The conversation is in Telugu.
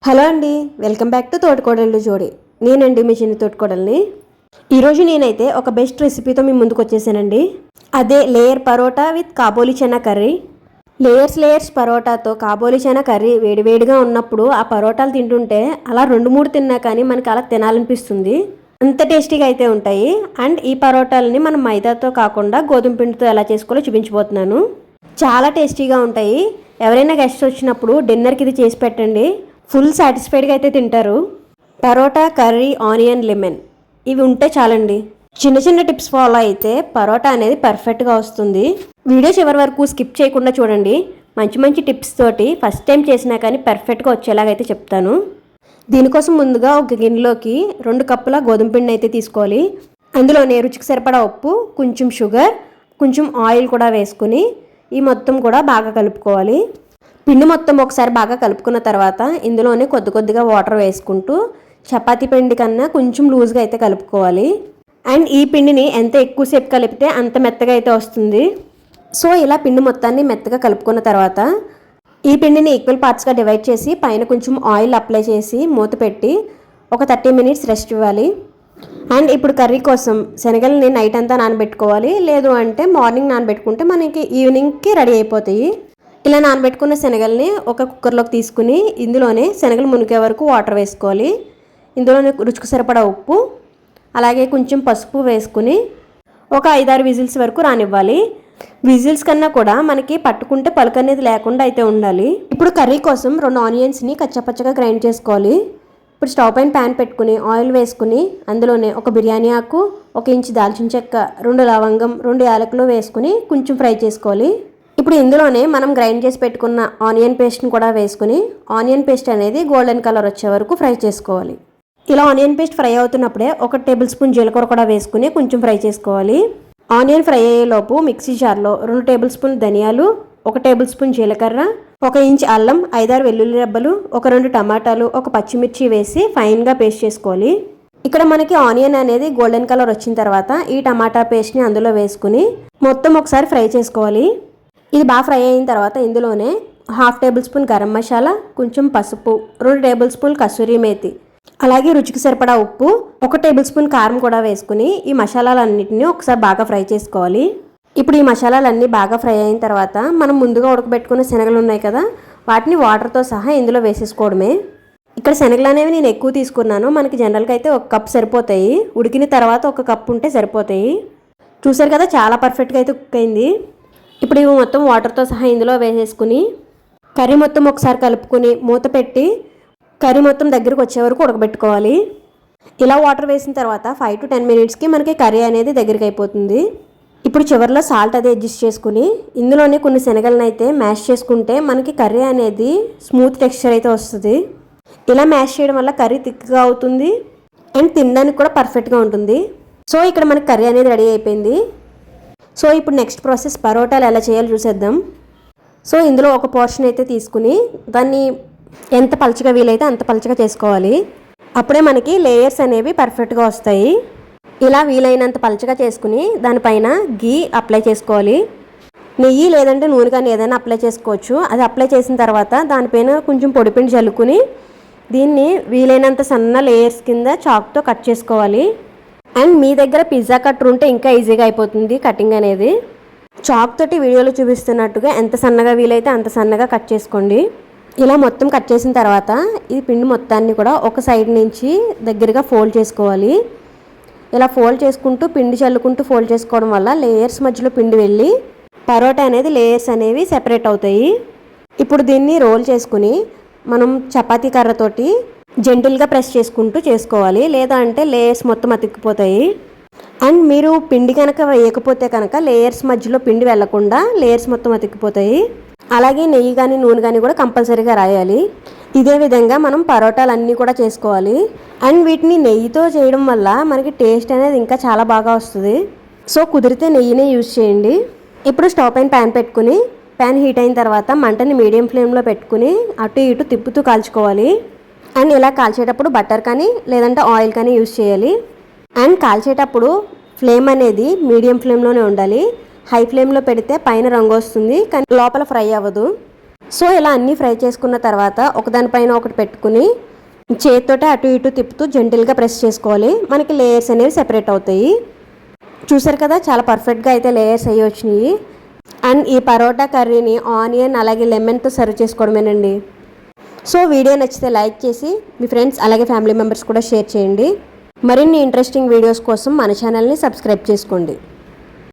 హలో అండి, వెల్కమ్ బ్యాక్ టు తోటకోడళ్ళు జోడి. నేనండి మీ చిన్న తోటకోడల్ని. ఈరోజు నేనైతే ఒక బెస్ట్ రెసిపీతో మీ ముందుకు వచ్చేసానండి. అదే layer parotta with kabuli chana curry. Layers పరోటాతో కాబోలి చనా కర్రీ వేడివేడిగా ఉన్నప్పుడు ఆ పరోటాలు తింటుంటే అలా 2-3 తిన్నా కానీ మనకి అలా తినాలనిపిస్తుంది. అంత టేస్టీగా అయితే ఉంటాయి. అండ్ ఈ పరోటాలని మనం మైదాతో కాకుండా గోధుమ పిండితో ఎలా చేసుకోవాలో చూపించబోతున్నాను. చాలా టేస్టీగా ఉంటాయి. ఎవరైనా గెస్ట్స్ వచ్చినప్పుడు డిన్నర్కి ఇది చేసి పెట్టండి, ఫుల్ సాటిస్ఫైడ్గా అయితే తింటారు. పరోటా, కర్రీ, ఆనియన్, లెమన్ ఇవి ఉంటే చాలండి. చిన్న చిన్న టిప్స్ ఫాలో అయితే పరోటా అనేది పర్ఫెక్ట్గా వస్తుంది. వీడియో చివరి వరకు స్కిప్ చేయకుండా చూడండి. మంచి మంచి టిప్స్ తోటి ఫస్ట్ టైం చేసినా కానీ పర్ఫెక్ట్గా వచ్చేలాగైతే చెప్తాను. దీనికోసం ముందుగా ఒక గిన్నెలోకి 2 కప్పుల గోధుమ పిండి అయితే తీసుకోవాలి. అందులోనే రుచికి సరిపడా ఉప్పు, కొంచెం షుగర్, కొంచెం ఆయిల్ కూడా వేసుకుని ఈ మొత్తం కూడా బాగా కలుపుకోవాలి. పిండి మొత్తం ఒకసారి బాగా కలుపుకున్న తర్వాత ఇందులోనే కొద్దిగా వాటర్ వేసుకుంటూ చపాతీ పిండి కన్నా కొంచెం లూజ్గా అయితే కలుపుకోవాలి. అండ్ ఈ పిండిని ఎంత ఎక్కువసేపు కలిపితే అంత మెత్తగా అయితే వస్తుంది. సో ఇలా పిండి మొత్తాన్ని మెత్తగా కలుపుకున్న తర్వాత ఈ పిండిని ఈక్వల్ పార్ట్స్గా డివైడ్ చేసి పైన కొంచెం ఆయిల్ అప్లై చేసి మూత పెట్టి ఒక 30 మినిట్స్ రెస్ట్ ఇవ్వాలి. అండ్ ఇప్పుడు కర్రీ కోసం శనగల్ని నైట్ అంతా నానబెట్టుకోవాలి. లేదు అంటే మార్నింగ్ నానబెట్టుకుంటే మనకి ఈవినింగ్కి రెడీ అయిపోతాయి. ఇలా నానబెట్టుకున్న శనగల్ని ఒక కుక్కర్లోకి తీసుకుని ఇందులోనే శనగలు మునిగే వరకు వాటర్ వేసుకోవాలి. ఇందులోనే రుచికి సరిపడా ఉప్పు, అలాగే కొంచెం పసుపు వేసుకుని ఒక 5-6 విజిల్స్ వరకు రానివ్వాలి. విజిల్స్ కన్నా కూడా మనకి పట్టుకుంటే పలుకు అనేది లేకుండా అయితే ఉండాలి. ఇప్పుడు కర్రీ కోసం 2 ఆనియన్స్ని కచ్చపచ్చగా గ్రైండ్ చేసుకోవాలి. ఇప్పుడు స్టవ్ పైన ప్యాన్ పెట్టుకుని ఆయిల్ వేసుకుని అందులోనే ఒక బిర్యానీ ఆకు, 1 ఇంచు దాల్చిన చెక్క, 2 లవంగం, 2 యాలకులు వేసుకుని కొంచెం ఫ్రై చేసుకోవాలి. ఇప్పుడు ఇందులోనే మనం గ్రైండ్ చేసి పెట్టుకున్న ఆనియన్ పేస్ట్ని కూడా వేసుకుని ఆనియన్ పేస్ట్ అనేది గోల్డెన్ కలర్ వచ్చే వరకు ఫ్రై చేసుకోవాలి. ఇలా ఆనియన్ పేస్ట్ ఫ్రై అవుతున్నప్పుడే 1 టేబుల్ స్పూన్ జీలకర్ర కూడా వేసుకుని కొంచెం ఫ్రై చేసుకోవాలి. ఆనియన్ ఫ్రై అయ్యేలోపు మిక్సీ జార్లో 2 టేబుల్ స్పూన్ ధనియాలు, 1 టేబుల్ స్పూన్ జీలకర్ర, 1 ఇంచ్ అల్లం, 5-6 వెల్లుల్లి రెబ్బలు, 2 టమాటాలు, 1 పచ్చిమిర్చి వేసి ఫైన్గా పేస్ట్ చేసుకోవాలి. ఇక్కడ మనకి ఆనియన్ అనేది గోల్డెన్ కలర్ వచ్చిన తర్వాత ఈ టమాటా పేస్ట్ని అందులో వేసుకుని మొత్తం ఒకసారి ఫ్రై చేసుకోవాలి. ఇది బాగా ఫ్రై అయిన తర్వాత ఇందులోనే 1/2 టేబుల్ స్పూన్ గరం మసాలా, కొంచెం పసుపు, 2 టేబుల్ స్పూన్ కసూరి మేతి, అలాగే రుచికి సరిపడా ఉప్పు, 1 టేబుల్ స్పూన్ కారం కూడా వేసుకుని ఈ మసాలాలన్నింటినీ ఒకసారి బాగా ఫ్రై చేసుకోవాలి. ఇప్పుడు ఈ మసాలాలన్నీ బాగా ఫ్రై అయిన తర్వాత మనం ముందుగా ఉడకబెట్టుకున్న శనగలు ఉన్నాయి కదా, వాటిని వాటర్తో సహా ఇందులో వేసేసుకోవడమే. ఇక్కడ శనగలు అనేవి నేను ఎక్కువ తీసుకున్నాను. మనకి జనరల్గా అయితే 1 కప్ సరిపోతాయి. ఉడికిన తర్వాత 1 కప్ ఉంటే సరిపోతాయి. చూసారు కదా, చాలా పర్ఫెక్ట్గా అయితే కుక్ అయింది. ఇప్పుడు ఇవి మొత్తం వాటర్తో సహా ఇందులో వేసేసుకుని కర్రీ మొత్తం ఒకసారి కలుపుకొని మూత పెట్టి కర్రీ మొత్తం దగ్గరకు వచ్చే వరకు ఉడకబెట్టుకోవాలి. ఇలా వాటర్ వేసిన తర్వాత 5 to 10 మినిట్స్కి మనకి కర్రీ అనేది దగ్గరికి అయిపోతుంది. ఇప్పుడు చివరిలో సాల్ట్ అది అడ్జస్ట్ చేసుకుని ఇందులోనే కొన్ని శనగలను అయితే మ్యాష్ చేసుకుంటే మనకి కర్రీ అనేది స్మూత్ టెక్స్చర్ అయితే వస్తుంది. ఇలా మ్యాష్ చేయడం వల్ల కర్రీ థిక్గా అవుతుంది అండ్ తినడానికి కూడా పర్ఫెక్ట్గా ఉంటుంది. సో ఇక్కడ మనకి కర్రీ అనేది రెడీ అయిపోయింది. సో ఇప్పుడు నెక్స్ట్ ప్రాసెస్ పరోటాలు ఎలా చేయాలో చూసేద్దాం. సో ఇందులో ఒక పోర్షన్ అయితే తీసుకుని దాన్ని ఎంత పలచగా వీలైతే అంత పలచగా చేసుకోవాలి. అప్పుడే మనకి లేయర్స్ అనేవి పర్ఫెక్ట్గా వస్తాయి. ఇలా వీలైనంత పలచగా చేసుకుని దానిపైన గీ అప్లై చేసుకోవాలి. నెయ్యి లేదంటే నూనె కానీ ఏదైనా అప్లై చేసుకోవచ్చు. అది అప్లై చేసిన తర్వాత దానిపైన కొంచెం పొడిపిండి చల్లుకుని దీన్ని వీలైనంత సన్న లేయర్స్ కింద చాక్తో కట్ చేసుకోవాలి. అండ్ మీ దగ్గర పిజ్జా కట్టర్ ఉంటే ఇంకా ఈజీగా అయిపోతుంది కటింగ్ అనేది. చాక్ తోటి వీడియోలో చూపిస్తున్నట్టుగా ఎంత సన్నగా వీలైతే అంత సన్నగా కట్ చేసుకోండి. ఇలా మొత్తం కట్ చేసిన తర్వాత ఈ పిండి మొత్తాన్ని కూడా ఒక సైడ్ నుంచి దగ్గరగా ఫోల్డ్ చేసుకోవాలి. ఇలా ఫోల్డ్ చేసుకుంటూ పిండి చల్లుకుంటూ ఫోల్డ్ చేసుకోవడం వల్ల లేయర్స్ మధ్యలో పిండి వెళ్ళి పరోటా అనేది లేయర్స్ అనేవి సెపరేట్ అవుతాయి. ఇప్పుడు దీన్ని రోల్ చేసుకుని మనం చపాతీ కర్రతోటి జెంటిల్గా ప్రెస్ చేసుకుంటూ చేసుకోవాలి. లేదా అంటే లేయర్స్ మొత్తం అతుక్కుపోతాయి. అండ్ మీరు పిండి కనుక వేయకపోతే కనుక లేయర్స్ మధ్యలో పిండి వెళ్లకుండా లేయర్స్ మొత్తం అతుక్కుపోతాయి. అలాగే నెయ్యి కానీ నూనె కానీ కూడా కంపల్సరీగా రాయాలి. ఇదే విధంగా మనం పరోటాలన్నీ కూడా చేసుకోవాలి. అండ్ వీటిని నెయ్యితో చేయడం వల్ల మనకి టేస్ట్ అనేది ఇంకా చాలా బాగా వస్తుంది. సో కుదిరితే నెయ్యినే యూజ్ చేయండి. ఇప్పుడు స్టవ్ పైన ప్యాన్ పెట్టుకుని ప్యాన్ హీట్ అయిన తర్వాత మంటని మీడియం ఫ్లేమ్లో పెట్టుకుని అటు ఇటు తిప్పుతూ కాల్చుకోవాలి. అండ్ ఇలా కాల్చేటప్పుడు బటర్ కానీ లేదంటే ఆయిల్ కానీ యూజ్ చేయాలి. అండ్ కాల్చేటప్పుడు ఫ్లేమ్ అనేది మీడియం ఫ్లేమ్లోనే ఉండాలి. హై ఫ్లేమ్లో పెడితే పైన రంగు వస్తుంది కానీ లోపల ఫ్రై అవ్వదు. సో ఇలా అన్నీ ఫ్రై చేసుకున్న తర్వాత ఒకదానిపైన ఒకటి పెట్టుకుని చేతితోటి అటు ఇటు తిప్పుతూ జెంటిల్గా ప్రెస్ చేసుకోవాలి. మనకి లేయర్స్ అనేవి సెపరేట్ అవుతాయి. చూసారు కదా, చాలా పర్ఫెక్ట్గా అయితే లేయర్స్ అయ్యి వచ్చినాయి. అండ్ ఈ పరోటా కర్రీని ఆనియన్ అలాగే లెమన్తో సర్వ్ చేసుకోవడమేనండి. సో వీడియో నచ్చితే లైక్ చేసి మీ ఫ్రెండ్స్ అలాగే ఫ్యామిలీ మెంబర్స్ కూడా షేర్ చేయండి. మరిన్ని ఇంట్రెస్టింగ్ వీడియోస్ కోసం మన ఛానల్ని సబ్స్క్రైబ్ చేసుకోండి.